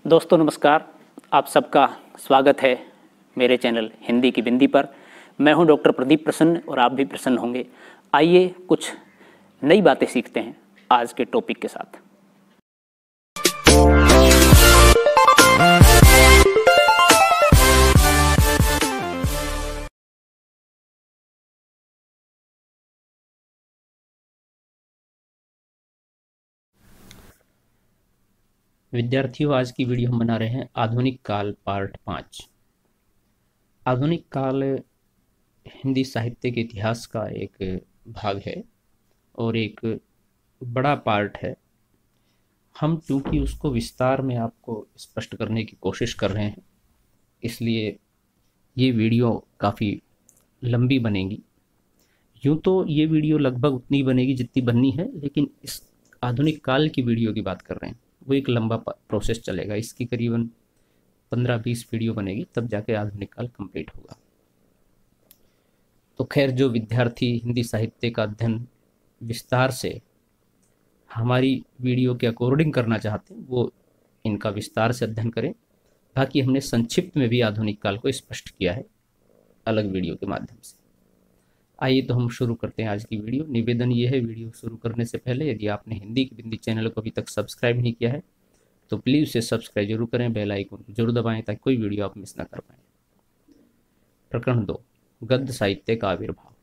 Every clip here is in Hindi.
दोस्तों नमस्कार। आप सबका स्वागत है मेरे चैनल हिंदी की बिंदी पर। मैं हूं डॉक्टर प्रदीप प्रसन्न और आप भी प्रसन्न होंगे। आइए कुछ नई बातें सीखते हैं आज के टॉपिक के साथ। विद्यार्थियों, आज की वीडियो हम बना रहे हैं आधुनिक काल पार्ट 5। आधुनिक काल हिंदी साहित्य के इतिहास का एक भाग है और एक बड़ा पार्ट है। हम चूंकि उसको विस्तार में आपको स्पष्ट करने की कोशिश कर रहे हैं, इसलिए ये वीडियो काफ़ी लंबी बनेगी। यूँ तो ये वीडियो लगभग उतनी बनेगी जितनी बननी है, लेकिन इस आधुनिक काल की वीडियो की बात कर रहे हैं, वो एक लंबा प्रोसेस चलेगा। इसकी करीबन 15-20 वीडियो बनेगी, तब जाके आधुनिक काल कंप्लीट होगा। तो खैर, जो विद्यार्थी हिंदी साहित्य का अध्ययन विस्तार से हमारी वीडियो के अकॉर्डिंग करना चाहते हैं, वो इनका विस्तार से अध्ययन करें। बाकी हमने संक्षिप्त में भी आधुनिक काल को स्पष्ट किया है अलग वीडियो के माध्यम से। आइए तो हम शुरू करते हैं आज की वीडियो। निवेदन ये है, वीडियो शुरू करने से पहले यदि आपने हिंदी की बिंदी चैनल को अभी तक सब्सक्राइब नहीं किया है तो प्लीज़ उसे सब्सक्राइब जरूर करें, बेल आइकन को जरूर दबाएं ताकि कोई वीडियो आप मिस ना कर पाएँ। प्रकरण 2, गद्य साहित्य का आविर्भाव।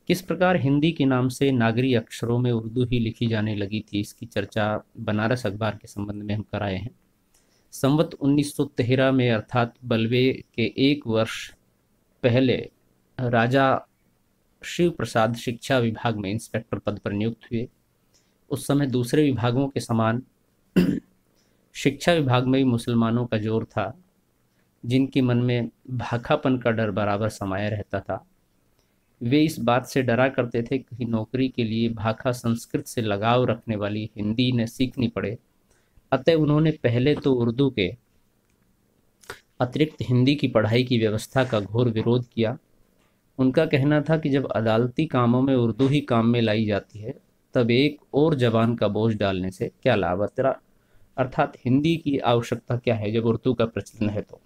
किस प्रकार हिंदी के नाम से नागरी अक्षरों में उर्दू ही लिखी जाने लगी थी, इसकी चर्चा बनारस अखबार के संबंध में हम कराए हैं। संवत 1913 में, अर्थात बलवे के एक वर्ष पहले, राजा शिव प्रसाद शिक्षा विभाग में इंस्पेक्टर पद पर नियुक्त हुए। उस समय दूसरे विभागों के समान शिक्षा विभाग में भी मुसलमानों का जोर था, जिनके मन में भाखापन का डर बराबर समाया रहता था। वे इस बात से डरा करते थे कि नौकरी के लिए भाखा संस्कृत से लगाव रखने वाली हिंदी न सीखनी पड़े। अतः उन्होंने पहले तो उर्दू के अतिरिक्त हिंदी की पढ़ाई की व्यवस्था का घोर विरोध किया। उनका कहना था कि जब अदालती कामों में उर्दू ही काम में लाई जाती है, तब एक और जबान का बोझ डालने से क्या लाभ, अर्थात हिंदी की आवश्यकता क्या है जब उर्दू का प्रचलन है। तो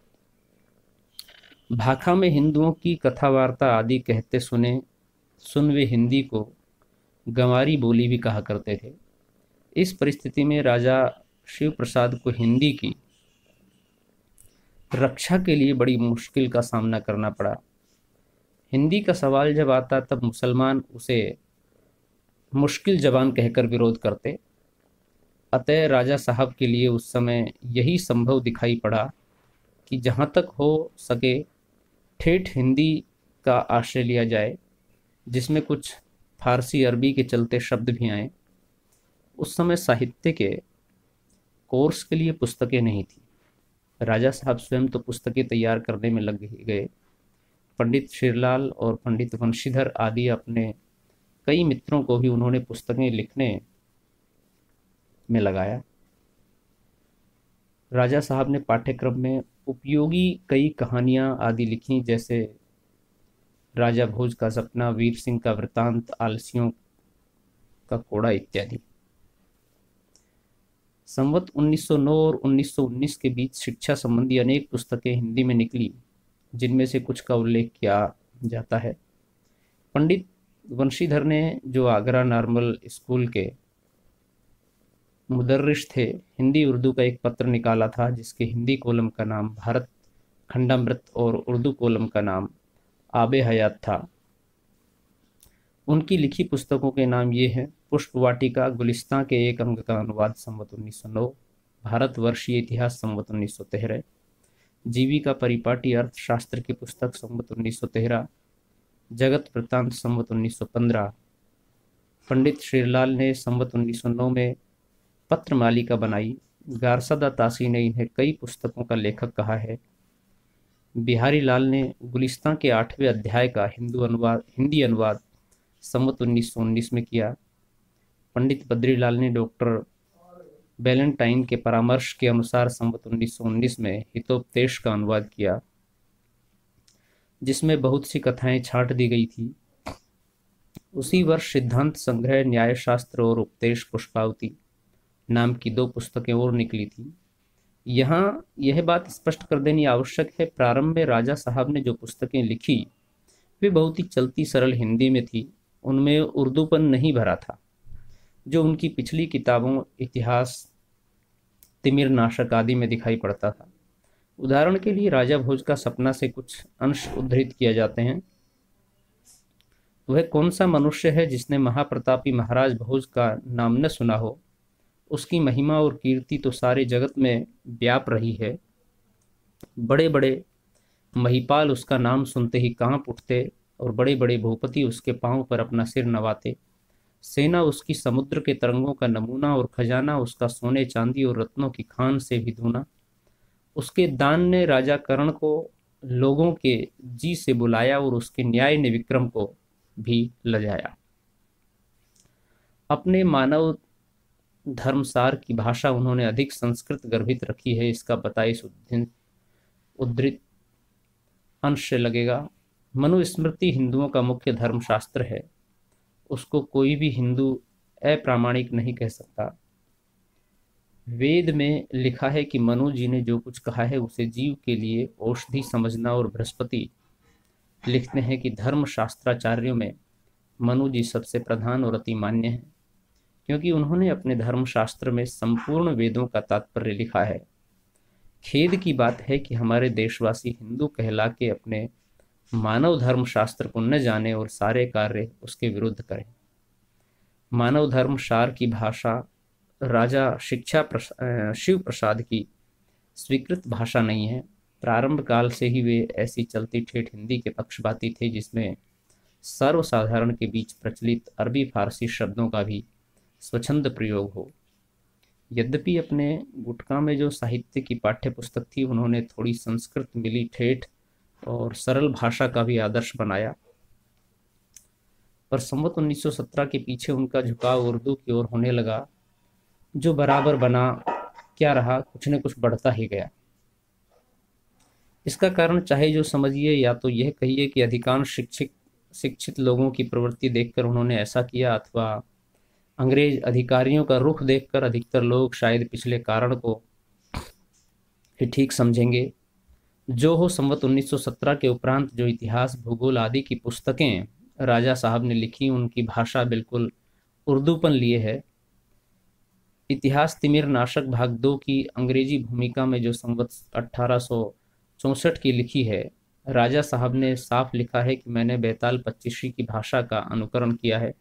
भाखा में हिंदुओं की कथा वार्ता आदि कहते सुन वे हिंदी को गंवारी बोली भी कहा करते थे। इस परिस्थिति में राजा शिव प्रसाद को हिंदी की रक्षा के लिए बड़ी मुश्किल का सामना करना पड़ा। हिंदी का सवाल जब आता तब मुसलमान उसे मुश्किल जबान कहकर विरोध करते। अतः राजा साहब के लिए उस समय यही संभव दिखाई पड़ा कि जहाँ तक हो सके ठेठ हिंदी का आश्रय लिया जाए, जिसमें कुछ फारसी अरबी के चलते शब्द भी आए। उस समय साहित्य के कोर्स के लिए पुस्तकें नहीं थी। राजा साहब स्वयं तो पुस्तकें तैयार करने में लग गए। पंडित शिरलाल और पंडित वंशीधर आदि अपने कई मित्रों को भी उन्होंने पुस्तकें लिखने में लगाया। राजा साहब ने पाठ्यक्रम में उपयोगी कई कहानियां आदि लिखी, जैसे राजा भोज का सपना, वीर सिंह का वृतांत, आलसियों का कोड़ा इत्यादि। संवत 1909 और 1919 के बीच शिक्षा संबंधी अनेक पुस्तकें हिंदी में निकली, जिनमें से कुछ का उल्लेख किया जाता है। पंडित वंशीधर ने, जो आगरा नॉर्मल स्कूल के मुदर्रिस थे, हिंदी उर्दू का एक पत्र निकाला था, जिसके हिंदी कॉलम का नाम भारत खंडामृत और उर्दू कॉलम का नाम आबे हयात था। उनकी लिखी पुस्तकों के नाम ये हैं: पुष्प वाटिका, गुलिस्तां के एक अंग का अनुवाद संवत 1909, भारतवर्षीय इतिहास संवत 1913, जीविका परिपाटी अर्थशास्त्र की पुस्तक संवत 1913, जगत वृत्तांत संवत 1915। पंडित श्रीलाल ने संवत 1909 में पत्र मालिका बनाई। गारसदा तासी ने इन्हें कई पुस्तकों का लेखक कहा है। बिहारी लाल ने गुलिस्तां के 8वें अध्याय का हिंदी अनुवाद संवत 1919 में किया। पंडित बद्रीलाल ने डॉक्टर बैलेंटाइन के परामर्श के अनुसार संवत 1919 में हितोपदेश का अनुवाद किया, जिसमें बहुत सी कथाएं छांट दी गई थी। उसी वर्ष सिद्धांत संग्रह, न्याय शास्त्र और उपदेश पुष्पावती नाम की 2 पुस्तकें और निकली थी। यहाँ यह बात स्पष्ट कर देनी आवश्यक है, प्रारंभ में राजा साहब ने जो पुस्तकें लिखी वे बहुत ही चलती सरल हिंदी में थी, उनमें उर्दूपन नहीं भरा था जो उनकी पिछली किताबों इतिहास, तिमिर नाशक आदि में दिखाई पड़ता था। उदाहरण के लिए राजा भोज का सपना से कुछ अंश उद्धृत किए जाते हैं। वह कौन सा मनुष्य है जिसने महाप्रतापी महाराज भोज का नाम न सुना हो? उसकी महिमा और कीर्ति तो सारे जगत में व्याप रही है। बड़े बड़े महिपाल उसका नाम सुनते ही कांप उठते और बड़े बड़े भूपति उसके पांव पर अपना सिर नवाते। सेना उसकी समुद्र के तरंगों का नमूना और खजाना उसका सोने चांदी और रत्नों की खान से भी दूना। उसके दान ने राजा कर्ण को लोगों के जी से बुलाया और उसके न्याय ने विक्रम को भी लजाया। अपने मानव धर्मसार की भाषा उन्होंने अधिक संस्कृत गर्भित रखी है, इसका पता इस उद्धृत अंश से लगेगा। मनुस्मृति हिंदुओं का मुख्य धर्मशास्त्र है, उसको कोई भी हिंदू अप्रामाणिक नहीं कह सकता। वेद में लिखा है कि मनु जी ने जो कुछ कहा है उसे जीव के लिए औषधि समझना, और बृहस्पति लिखते हैं कि धर्मशास्त्राचार्यों में मनु जी सबसे प्रधान और अति मान्य हैं, क्योंकि उन्होंने अपने धर्मशास्त्र में संपूर्ण वेदों का तात्पर्य लिखा है। खेद की बात है कि हमारे देशवासी हिंदू कहला के अपने मानव धर्मशास्त्र को न जाने और सारे कार्य उसके विरुद्ध करें। मानव धर्म सार की भाषा राजा शिव प्रसाद की स्वीकृत भाषा नहीं है। प्रारंभ काल से ही वे ऐसी चलती ठेठ हिंदी के पक्षपाती थे जिसमें सर्वसाधारण के बीच प्रचलित अरबी फारसी शब्दों का भी स्वच्छंद प्रयोग हो। यद्यपि अपने गुटका में जो साहित्य की पाठ्य पुस्तक थी उन्होंने थोड़ी संस्कृत मिली ठेठ और सरल भाषा का भी आदर्श बनाया, पर संवत 1917 के पीछे उनका झुकाव उर्दू की ओर होने लगा, जो बराबर बना क्या रहा, कुछ न कुछ बढ़ता ही गया। इसका कारण चाहे जो समझिए या तो यह कहिए कि अधिकांश शिक्षित लोगों की प्रवृत्ति देखकर उन्होंने ऐसा किया, अथवा अंग्रेज अधिकारियों का रुख देखकर अधिकतर लोग शायद पिछले कारण को ही ठीक समझेंगे। जो हो, संवत 1917 के उपरांत जो इतिहास, भूगोल आदि की पुस्तकें राजा साहब ने लिखी उनकी भाषा बिल्कुल उर्दूपन लिए है। इतिहास तिमिर नाशक भाग 2 की अंग्रेजी भूमिका में जो संवत 1864 की लिखी है, राजा साहब ने साफ लिखा है कि मैंने बेताल पच्चीसी की भाषा का अनुकरण किया है।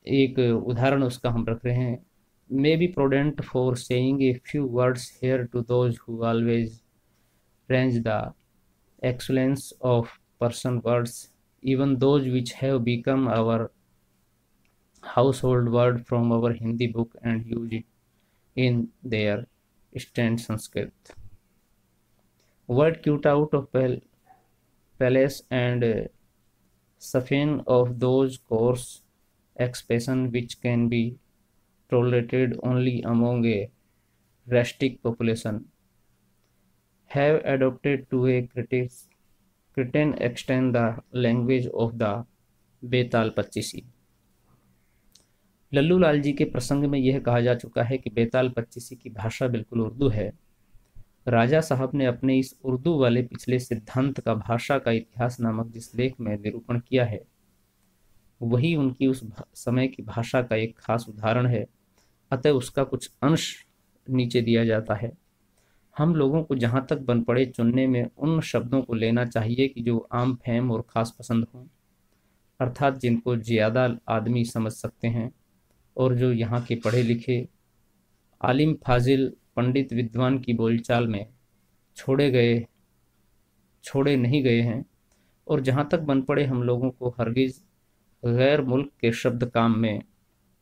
एक उदाहरण उसका हम रख रहे हैं, may be prudent for saying a few words here to those who always range the excellence of person words, even those which have become our household word from our Hindi book and use it in their stand Sanskrit. Word cut out of palace and soften of those coarse expression which can be tolerated only among a rustic population have adopted to a Cretan extend the language of the बेताल पच्चीसी। लल्लू लाल जी के प्रसंग में यह कहा जा चुका है कि बेताल पच्चीसी की भाषा बिल्कुल उर्दू है। राजा साहब ने अपने इस उर्दू वाले पिछले सिद्धांत का भाषा का इतिहास नामक जिस लेख में निरूपण किया है वही उनकी उस समय की भाषा का एक खास उदाहरण है, अतः उसका कुछ अंश नीचे दिया जाता है। हम लोगों को जहाँ तक बन पड़े चुनने में उन शब्दों को लेना चाहिए कि जो आम फहम और ख़ास पसंद हों, अर्थात जिनको ज़्यादा आदमी समझ सकते हैं और जो यहाँ के पढ़े लिखे आलिम फाजिल पंडित विद्वान की बोलचाल में छोड़े नहीं गए हैं, और जहाँ तक बन पड़े हम लोगों को हरगिज़ गैर मुल्क के शब्द काम में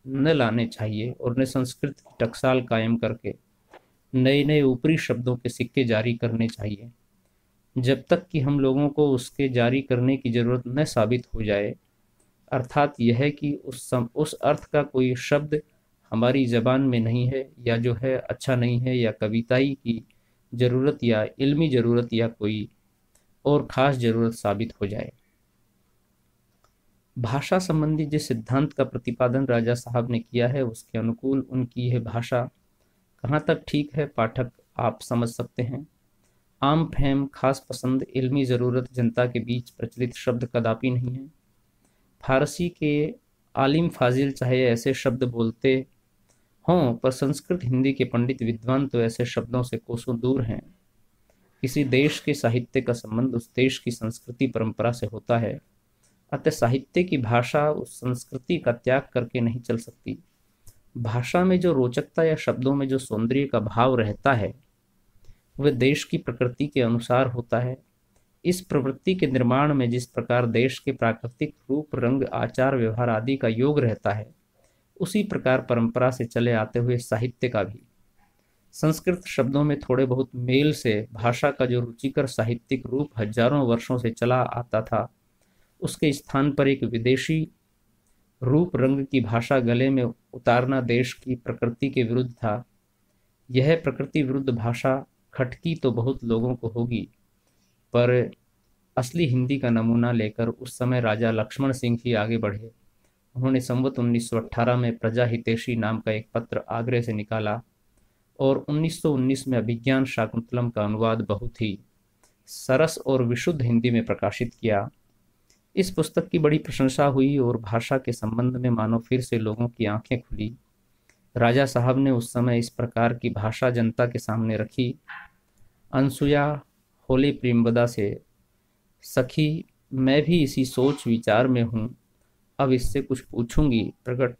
न लाने चाहिए और न संस्कृत की टकसाल कायम करके नए नए ऊपरी शब्दों के सिक्के जारी करने चाहिए, जब तक कि हम लोगों को उसके जारी करने की ज़रूरत न साबित हो जाए। अर्थात यह कि उस अर्थ का कोई शब्द हमारी ज़बान में नहीं है, या जो है अच्छा नहीं है, या कविताई की ज़रूरत या इल्मी ज़रूरत या कोई और ख़ास ज़रूरत साबित हो जाए। भाषा संबंधी जिस सिद्धांत का प्रतिपादन राजा साहब ने किया है उसके अनुकूल उनकी यह भाषा कहाँ तक ठीक है पाठक आप समझ सकते हैं। आम फहम, खास पसंद, इल्मी ज़रूरत जनता के बीच प्रचलित शब्द कदापि नहीं है। फारसी के आलिम फाजिल चाहे ऐसे शब्द बोलते हों, पर संस्कृत हिंदी के पंडित विद्वान तो ऐसे शब्दों से कोसों दूर हैं। किसी देश के साहित्य का संबंध उस देश की संस्कृति परंपरा से होता है, अतः साहित्य की भाषा उस संस्कृति का त्याग करके नहीं चल सकती। भाषा में जो रोचकता या शब्दों में जो सौंदर्य का भाव रहता है वह देश की प्रकृति के अनुसार होता है। इस प्रवृत्ति के निर्माण में जिस प्रकार देश के प्राकृतिक रूप, रंग, आचार व्यवहार आदि का योग रहता है, उसी प्रकार परंपरा से चले आते हुए साहित्य का भी। संस्कृत शब्दों में थोड़े बहुत मेल से भाषा का जो रुचिकर साहित्यिक रूप हजारों वर्षों से चला आता था, उसके स्थान पर एक विदेशी रूप, रंग की भाषा गले में उतारना देश की प्रकृति के विरुद्ध था। यह प्रकृति विरुद्ध भाषा खटकी तो बहुत लोगों को होगी, पर असली हिंदी का नमूना लेकर उस समय राजा लक्ष्मण सिंह ही आगे बढ़े। उन्होंने संवत 1918 में प्रजा हितैषी नाम का एक पत्र आगरे से निकाला और 1919 में अभिज्ञान शाकुंतलम का अनुवाद बहुत ही सरस और विशुद्ध हिंदी में प्रकाशित किया। इस पुस्तक की बड़ी प्रशंसा हुई और भाषा के संबंध में मानो फिर से लोगों की आंखें खुली। राजा साहब ने उस समय इस प्रकार की भाषा जनता के सामने रखी। अनसुया होली प्रेमवदा से, सखी मैं भी इसी सोच विचार में हूँ, अब इससे कुछ पूछूंगी प्रकट।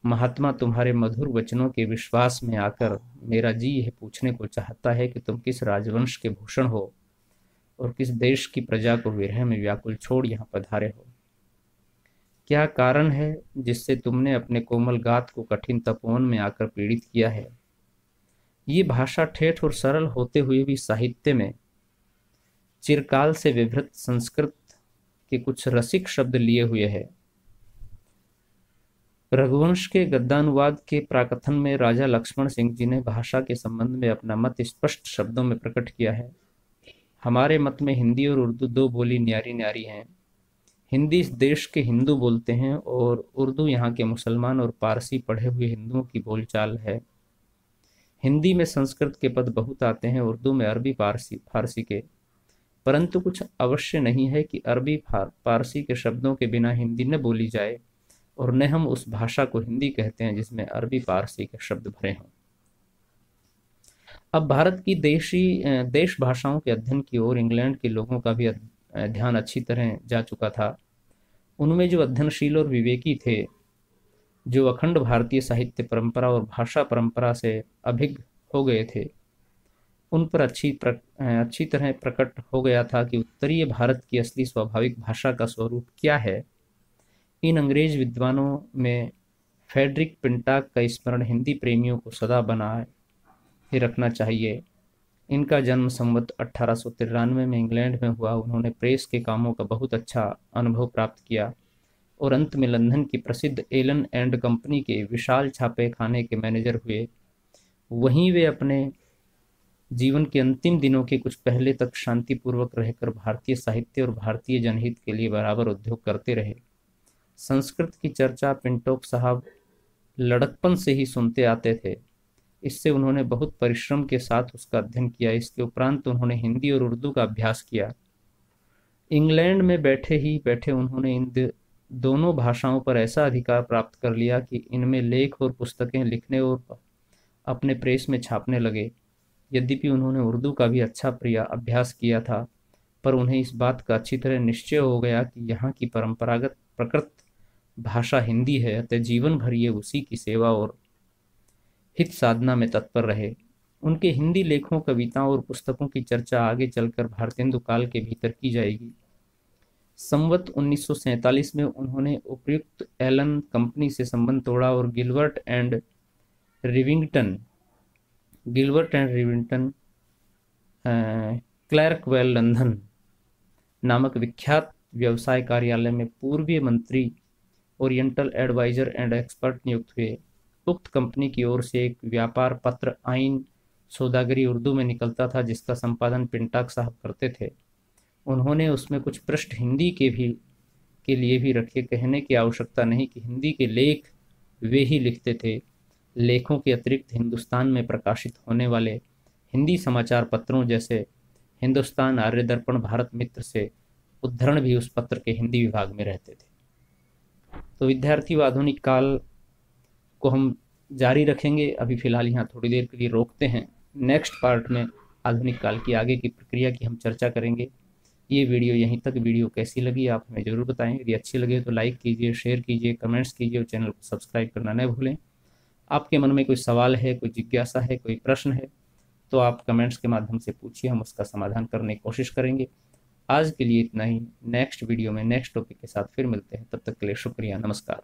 महात्मा तुम्हारे मधुर वचनों के विश्वास में आकर मेरा जी यह पूछने को चाहता है कि तुम किस राजवंश के भूषण हो और किस देश की प्रजा को विरह में व्याकुल छोड़ यहाँ पधारे हो। क्या कारण है जिससे तुमने अपने कोमल गात को कठिन तपोवन में आकर पीड़ित किया है। ये भाषा ठेठ और सरल होते हुए भी साहित्य में चिरकाल से विभृत संस्कृत के कुछ रसिक शब्द लिए हुए है। रघुवंश के गद्यानुवाद के प्राकथन में राजा लक्ष्मण सिंह जी ने भाषा के संबंध में अपना मत स्पष्ट शब्दों में प्रकट किया है। हमारे मत में हिंदी और उर्दू दो बोली न्यारी न्यारी हैं। हिंदी इस देश के हिंदू बोलते हैं और उर्दू यहाँ के मुसलमान और पारसी पढ़े हुए हिंदुओं की बोलचाल है। हिंदी में संस्कृत के पद बहुत आते हैं, उर्दू में अरबी फारसी के, परंतु कुछ अवश्य नहीं है कि अरबी पारसी के शब्दों के बिना हिंदी न बोली जाए और न हम उस भाषा को हिंदी कहते हैं जिसमें अरबी पारसी के शब्द भरे हों। अब भारत की देश भाषाओं के अध्ययन की ओर इंग्लैंड के लोगों का भी ध्यान अच्छी तरह जा चुका था। उनमें जो अध्ययनशील और विवेकी थे, जो अखंड भारतीय साहित्य परंपरा और भाषा परंपरा से अभिज्ञ हो गए थे, उन पर अच्छी तरह प्रकट हो गया था कि उत्तरीय भारत की असली स्वाभाविक भाषा का स्वरूप क्या है। इन अंग्रेज विद्वानों में फ्रेडरिक पिंटाक का स्मरण हिंदी प्रेमियों को सदा बनाए ही रखना चाहिए। इनका जन्म संवत 1893 में इंग्लैंड में हुआ। उन्होंने प्रेस के कामों का बहुत अच्छा अनुभव प्राप्त किया और अंत में लंदन की प्रसिद्ध एलन एंड कंपनी के विशाल छापे खाने के मैनेजर हुए। वहीं वे अपने जीवन के अंतिम दिनों के कुछ पहले तक शांतिपूर्वक रहकर भारतीय साहित्य और भारतीय जनहित के लिए बराबर उद्योग करते रहे। संस्कृत की चर्चा पिंटोक साहब लड़कपन से ही सुनते आते थे। इससे उन्होंने बहुत परिश्रम के साथ उसका अध्ययन किया। इसके उपरांत उन्होंने हिंदी और उर्दू का अभ्यास किया। इंग्लैंड में बैठे उन्होंने इन दोनों भाषाओं पर ऐसा अधिकार प्राप्त कर लिया कि इनमें लेख और पुस्तकें लिखने और अपने प्रेस में छापने लगे। यद्यपि उन्होंने उर्दू का भी अच्छा अभ्यास किया था, पर उन्हें इस बात का अच्छी तरह निश्चय हो गया कि यहाँ की परंपरागत प्रकृत भाषा हिंदी है, अतः जीवन भर ये उसी की सेवा और हित साधना में तत्पर रहे। उनके हिंदी लेखों, कविताओं और पुस्तकों की चर्चा आगे चलकर भारतेंदु काल के भीतर की जाएगी। संवत 1947 में उन्होंने उपयुक्त एलन कंपनी से संबंध तोड़ा और गिलबर्ट एंड रिविंगटन क्लर्कवेल लंदन नामक विख्यात व्यवसाय कार्यालय में पूर्वीय मंत्री, ओरिएंटल एडवाइजर एंड एक्सपर्ट नियुक्त हुए। उक्त कंपनी की ओर से एक व्यापार पत्र आइन सौदागरी उर्दू में निकलता था, जिसका संपादन पिंटाक साहब करते थे। उन्होंने उसमें कुछ पृष्ठ हिंदी के लिए भी रखे। कहने की आवश्यकता नहीं कि हिंदी के लेख वे ही लिखते थे। लेखों के अतिरिक्त हिंदुस्तान में प्रकाशित होने वाले हिंदी समाचार पत्रों जैसे हिंदुस्तान, आर्य दर्पण, भारत मित्र से उद्धरण भी उस पत्र के हिंदी विभाग में रहते थे। तो विद्यार्थी व आधुनिक काल को हम जारी रखेंगे। अभी फिलहाल यहाँ थोड़ी देर के लिए रोकते हैं। नेक्स्ट पार्ट में आधुनिक काल की आगे की प्रक्रिया की हम चर्चा करेंगे। ये वीडियो यहीं तक। वीडियो कैसी लगी आप हमें ज़रूर बताएं। यदि अच्छी लगे तो लाइक कीजिए, शेयर कीजिए, कमेंट्स कीजिए और चैनल को सब्सक्राइब करना न भूलें। आपके मन में कोई सवाल है, कोई जिज्ञासा है, कोई प्रश्न है तो आप कमेंट्स के माध्यम से पूछिए, हम उसका समाधान करने की कोशिश करेंगे। आज के लिए इतना ही। नेक्स्ट वीडियो में नेक्स्ट टॉपिक के साथ फिर मिलते हैं। तब तक के लिए शुक्रिया, नमस्कार।